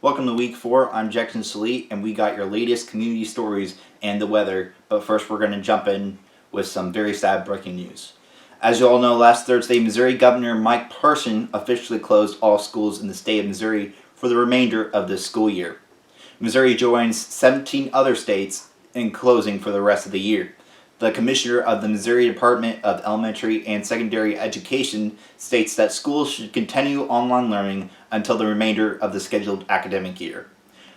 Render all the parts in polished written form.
Welcome to week 4. I'm Jackson Sallee, and we got your latest community stories and the weather. But first, we're going to jump in with some very sad breaking news. As you all know, last Thursday, Missouri Governor Mike Parson officially closed all schools in the state of Missouri for the remainder of this school year. Missouri joins 17 other states in closing for the rest of the year. The commissioner of the Missouri Department of Elementary and Secondary Education states that schools should continue online learning until the remainder of the scheduled academic year.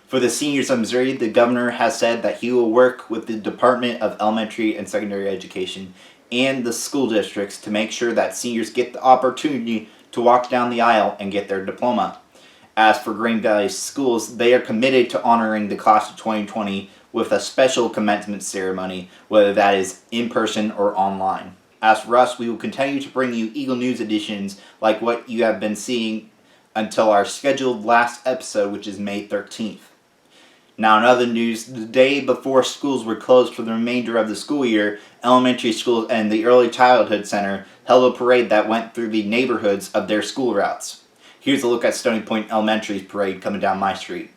For the seniors of Missouri, the governor has said that he will work with the Department of Elementary and Secondary Education and the school districts to make sure that seniors get the opportunity to walk down the aisle and get their diploma. As for Green Valley schools, they are committed to honoring the class of 2020 with a special commencement ceremony, whether that is in person or online. As for us, we will continue to bring you Eagle News editions like what you have been seeing until our scheduled last episode, which is May 13th. Now, in other news, the day before schools were closed for the remainder of the school year, elementary schools and the Early Childhood Center held a parade that went through the neighborhoods of their school routes. Here's a look at Stony Point Elementary's parade coming down my street.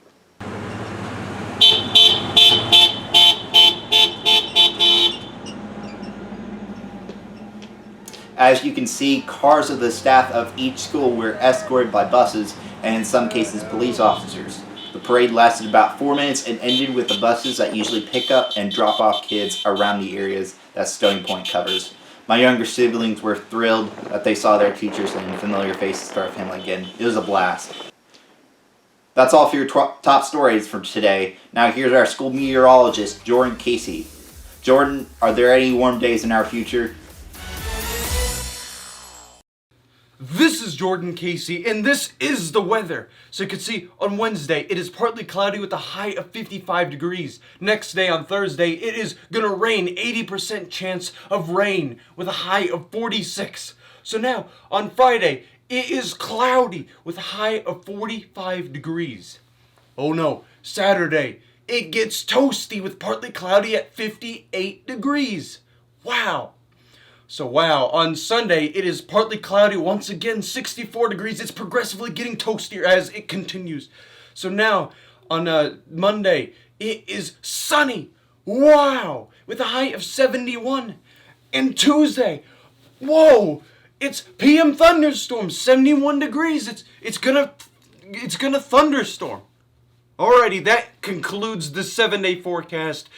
As you can see, cars of the staff of each school were escorted by buses and in some cases police officers. The parade lasted about 4 minutes and ended with the buses that usually pick up and drop off kids around the areas that Stony Point covers. My younger siblings were thrilled that they saw their teachers and familiar faces for our family again. It was a blast. That's all for your top stories for today. Now here's our school meteorologist, Jordan Casey. Jordan, are there any warm days in our future? This is Jordan Casey, and this is the weather. So you can see on Wednesday, it is partly cloudy with a high of 55 degrees. Next day on Thursday, it is going to rain, 80% chance of rain with a high of 46. So now on Friday, it is cloudy with a high of 45 degrees. Oh no, Saturday, it gets toasty with partly cloudy at 58 degrees. Wow. So wow, on Sunday, it is partly cloudy, once again, 64 degrees. It's progressively getting toastier as it continues. So now, on Monday, it is sunny. Wow, with a high of 71. And Tuesday, whoa, it's PM thunderstorm, 71 degrees. It's gonna thunderstorm. Alrighty, that concludes the 7-day forecast.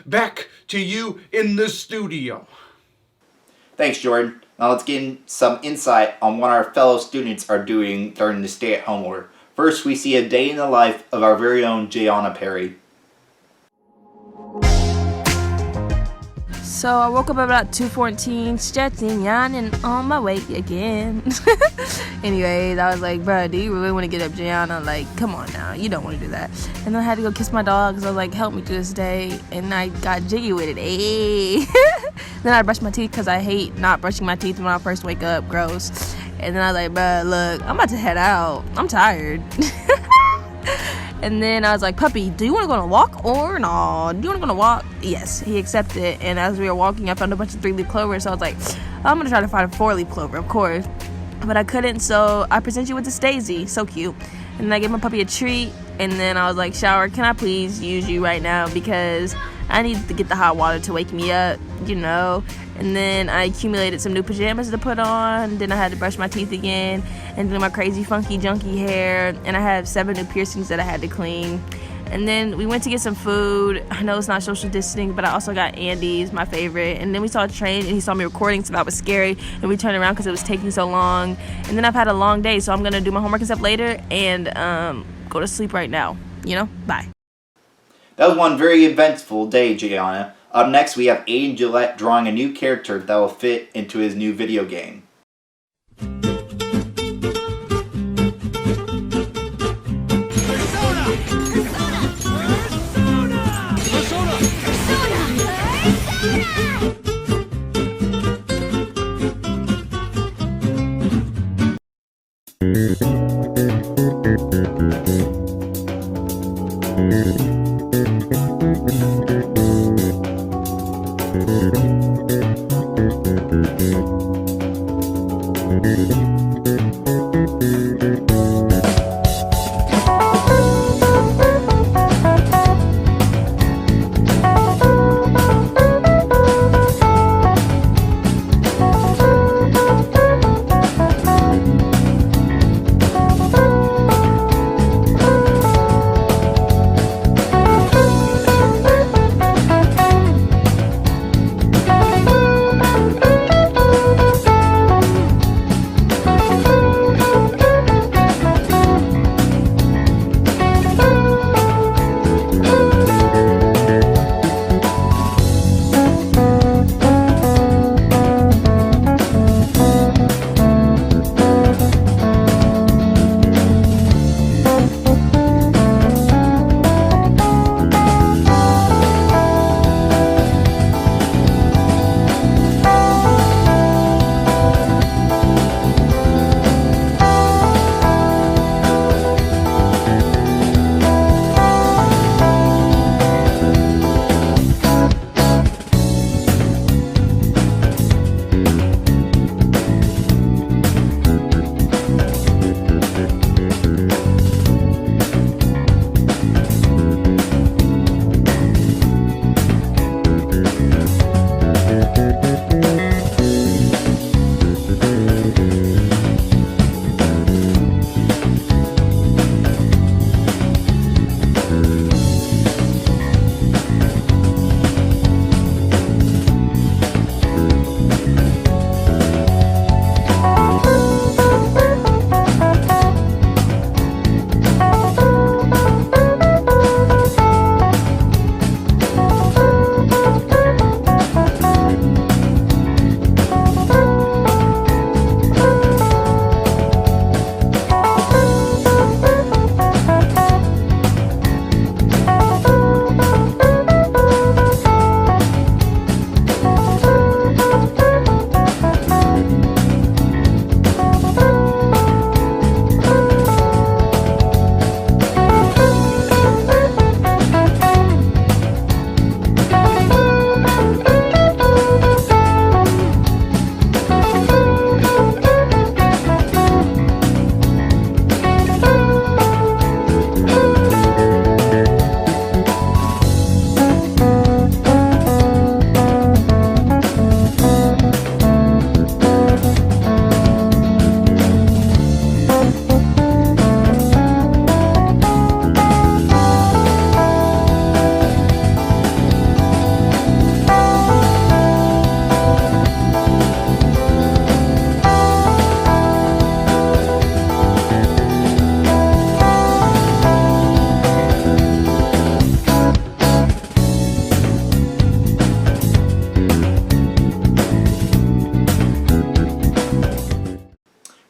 Back to you in the studio. Thanks, Jordan. Now let's get some insight on what our fellow students are doing during the stay-at-home order. First, we see a day in the life of our very own JayOnna Perry. So I woke up about 2:14, stretching, yawning, on my way again. Anyways, I was like, bro, do you really want to get up, JayOnna? Like, come on now, you don't want to do that. And then I had to go kiss my dog, because I was like, help me through this day. And I got jiggy with it, ayy. Then I brushed my teeth, because I hate not brushing my teeth when I first wake up, gross. And then I was like, bro, look, I'm about to head out. I'm tired. And then I was like, puppy, do you want to go on a walk or no? Do you want to go on a walk? Yes, he accepted it. And as we were walking, I found a bunch of 3-leaf clover. So I was like, I'm going to try to find a 4-leaf clover, of course. But I couldn't, so I present you with this daisy. So cute. And then I gave my puppy a treat. And then I was like, shower, can I please use you right now? Because I need to get the hot water to wake me up, you know. And then I accumulated some new pajamas to put on. Then I had to brush my teeth again and do my crazy funky junky hair. And I have 7 new piercings that I had to clean. And then we went to get some food. I know it's not social distancing, but I also got Andy's, my favorite. And then we saw a train, and he saw me recording, so that was scary. And we turned around because it was taking so long. And then I've had a long day, so I'm going to do my homework and stuff later and go to sleep right now. You know? Bye. That was one very eventful day, JayOnna. Up next, we have Aden Gillett drawing a new character that will fit into his new video game.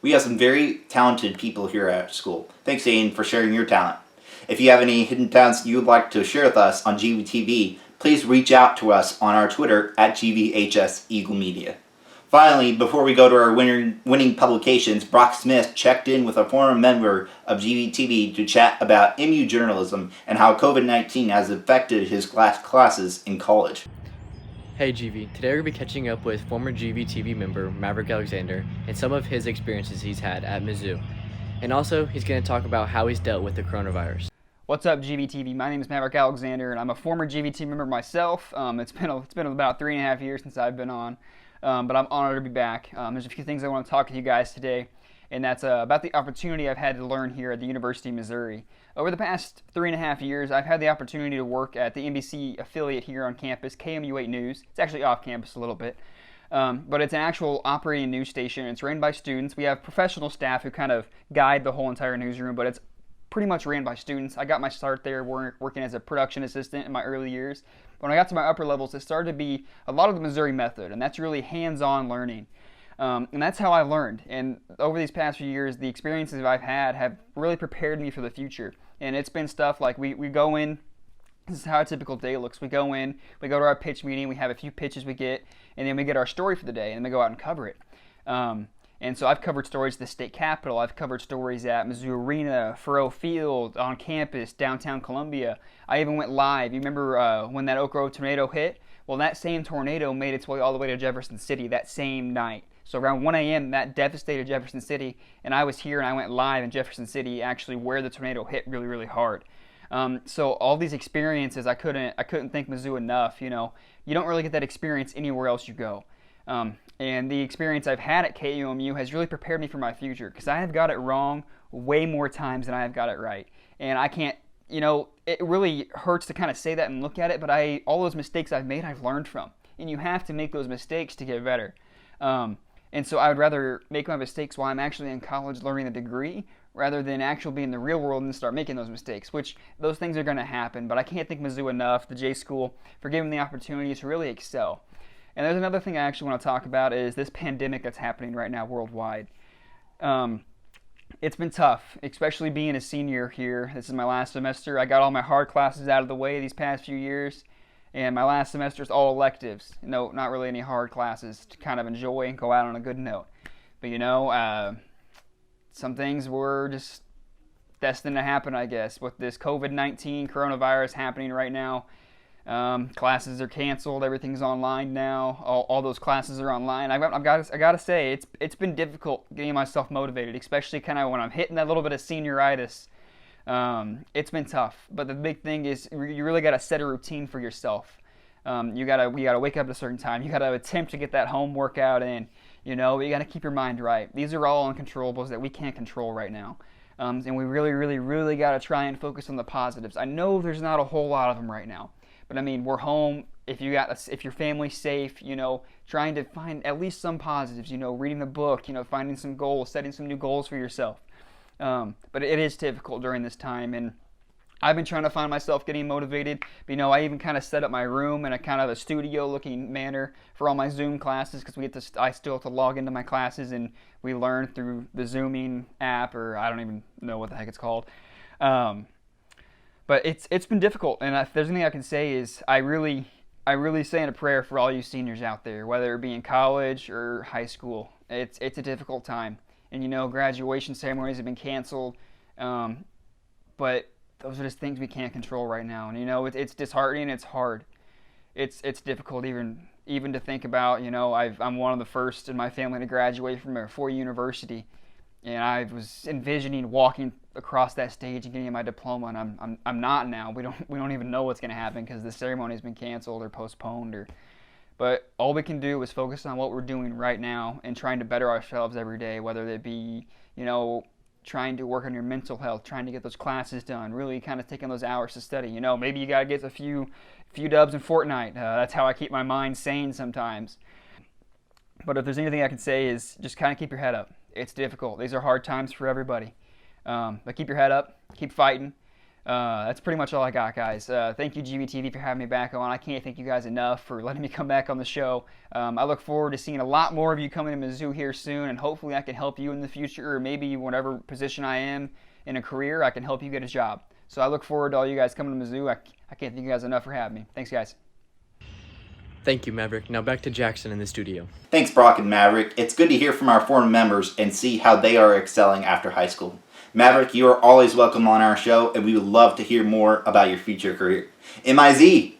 We have some very talented people here at school. Thanks, Aden, for sharing your talent. If you have any hidden talents you would like to share with us on GVTV, please reach out to us on our Twitter at GVHS Eagle Media. Finally, before we go to our winning publications, Brock Smith checked in with a former member of GVTV to chat about MU journalism and how COVID-19 has affected his classes in college. Hey GV, today we're going to be catching up with former GVTV member Mavrick Alexander and some of his experiences he's had at Mizzou. And also, he's going to talk about how he's dealt with the coronavirus. What's up, GVTV? My name is Mavrick Alexander, and I'm a former GVT member myself. It's been about 3.5 years since I've been on, but I'm honored to be back. There's a few things I want to talk to you guys today, and that's about the opportunity I've had to learn here at the University of Missouri. Over the past 3.5 years, I've had the opportunity to work at the NBC affiliate here on campus, KMU8 News. It's actually off campus a little bit, but it's an actual operating news station. It's ran by students. We have professional staff who kind of guide the whole entire newsroom, but it's pretty much ran by students. I got my start there working as a production assistant in my early years. When I got to my upper levels, it started to be a lot of the Missouri method, and that's really hands-on learning. And that's how I learned. And over these past few years, the experiences I've had have really prepared me for the future. And it's been stuff like we go in, this is how a typical day looks. We go in, we go to our pitch meeting, we have a few pitches we get, and then we get our story for the day, and then we go out and cover it. And so I've covered stories at the state capitol, I've covered stories at Mizzou Arena, Faurot Field, on campus, downtown Columbia. I even went live. You remember when that Oak Grove tornado hit? Well, that same tornado made its way all the way to Jefferson City that same night. So around 1 a.m. that devastated Jefferson City, and I was here and I went live in Jefferson City, actually where the tornado hit really, really hard. So all these experiences, I couldn't thank Mizzou enough. You know, you don't really get that experience anywhere else you go. And the experience I've had at KUMU has really prepared me for my future, because I have got it wrong way more times than I have got it right. And I can't, you know, it really hurts to kind of say that and look at it, but all those mistakes I've made, I've learned from. And you have to make those mistakes to get better. And so I would rather make my mistakes while I'm actually in college learning a degree, rather than actually be in the real world and start making those mistakes, which those things are going to happen. But I can't thank Mizzou enough, the J School, for giving me the opportunity to really excel. And there's another thing I actually want to talk about is this pandemic that's happening right now worldwide. It's been tough, especially being a senior here. This is my last semester. I got all my hard classes out of the way these past few years, and my last semester is all electives. No, not really any hard classes to kind of enjoy and go out on a good note. But you know, some things were just destined to happen, I guess, with this COVID-19 coronavirus happening right now. Classes are canceled. Everything's online now. All those classes are online. I got to say, it's been difficult getting myself motivated, especially kind of when I'm hitting that little bit of senioritis. It's been tough. But the big thing is you really got to set a routine for yourself. You gotta wake up at a certain time. You gotta attempt to get that home workout in. You know, you gotta keep your mind right. These are all uncontrollables that we can't control right now. And we really, really, really gotta try and focus on the positives. I know there's not a whole lot of them right now. But I mean, we're home. If your family's safe, you know, trying to find at least some positives. You know, reading the book. You know, finding some goals, setting some new goals for yourself. But it is difficult during this time, and I've been trying to find myself getting motivated. But, you know, I even kind of set up my room in a kind of a studio-looking manner for all my Zoom classes, because I still have to log into my classes, and we learn through the Zooming app, or I don't even know what the heck it's called. But it's been difficult, and if there's anything I can say is I really say in a prayer for all you seniors out there, whether it be in college or high school. It's a difficult time, and you know, graduation ceremonies have been canceled, but those are just things we can't control right now. And you know, it's disheartening. It's hard. It's difficult even to think about. You know, I'm one of the first in my family to graduate from a 4-year university. And I was envisioning walking across that stage and getting my diploma, and I'm not now. We don't even know what's going to happen because the ceremony has been canceled or postponed. But all we can do is focus on what we're doing right now and trying to better ourselves every day, whether it be, you know, trying to work on your mental health, trying to get those classes done, really kind of taking those hours to study. You know, maybe you got to get a few dubs in Fortnite. That's how I keep my mind sane sometimes. But if there's anything I can say is just kind of keep your head up. It's difficult. These are hard times for everybody. But keep your head up. Keep fighting. That's pretty much all I got, guys. Thank you, GVTV, for having me back on. I can't thank you guys enough for letting me come back on the show. I look forward to seeing a lot more of you coming to Mizzou here soon, and hopefully I can help you in the future, or maybe whatever position I am in a career, I can help you get a job. So I look forward to all you guys coming to Mizzou. I can't thank you guys enough for having me. Thanks, guys. Thank you, Maverick. Now back to Jackson in the studio. Thanks, Brock and Maverick. It's good to hear from our former members and see how they are excelling after high school. Maverick, you are always welcome on our show, and we would love to hear more about your future career. MIZ!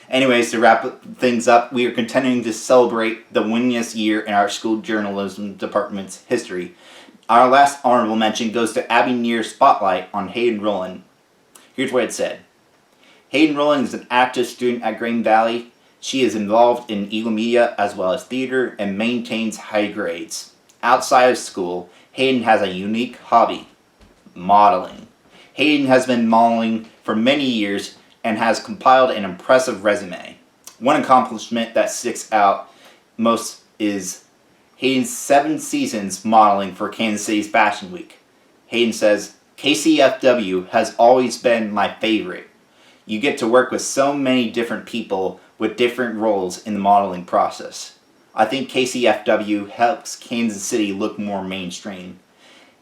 Anyways, to wrap things up, we are continuing to celebrate the winningest year in our school journalism department's history. Our last honorable mention goes to Abby Neer's spotlight on Hayden Rowland. Here's what it said. Hayden Rowland is an active student at Green Valley. She is involved in Eagle Media as well as theater and maintains high grades. Outside of school, Hayden has a unique hobby. Modeling. Hayden has been modeling for many years and has compiled an impressive resume. One accomplishment that sticks out most is Hayden's 7 seasons modeling for Kansas City's Fashion Week. Hayden says, KCFW has always been my favorite. You get to work with so many different people with different roles in the modeling process. I think KCFW helps Kansas City look more mainstream.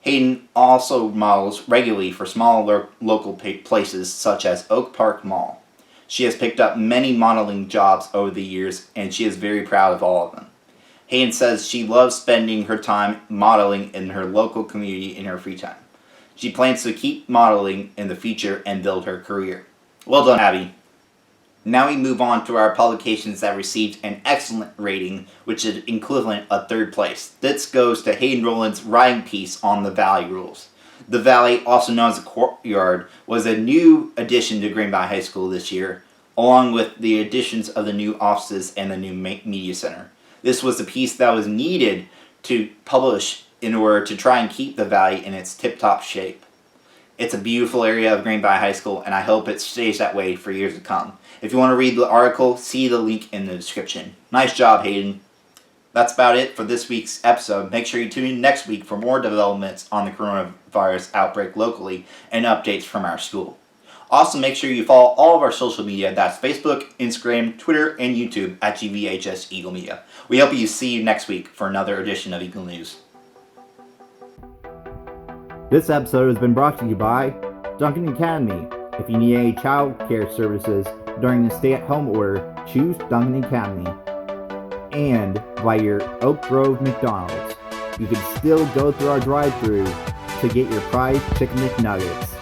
Hayden also models regularly for smaller local places such as Oak Park Mall. She has picked up many modeling jobs over the years, and she is very proud of all of them. Hayden says she loves spending her time modeling in her local community in her free time. She plans to keep modeling in the future and build her career. Well done, Abby. Now we move on to our publications that received an excellent rating, which is equivalent of 3rd place. This goes to Hayden Rowland's writing piece on the Valley rules. The Valley, also known as the Courtyard, was a new addition to Green Valley High School this year, along with the additions of the new offices and the new media center. This was the piece that was needed to publish in order to try and keep the Valley in its tip-top shape. It's a beautiful area of Green Valley High School, and I hope it stays that way for years to come. If you want to read the article, see the link in the description. Nice job, Hayden. That's about it for this week's episode. Make sure you tune in next week for more developments on the coronavirus outbreak locally and updates from our school. Also, make sure you follow all of our social media. That's Facebook, Instagram, Twitter, and YouTube at GVHS Eagle Media. We hope you see you next week for another edition of Eagle News. This episode has been brought to you by Duncan Academy. If you need any child care services during the stay-at-home order, choose Duncan Academy. And by your Oak Grove McDonald's. You can still go through our drive-thru to get your fried chicken McNuggets.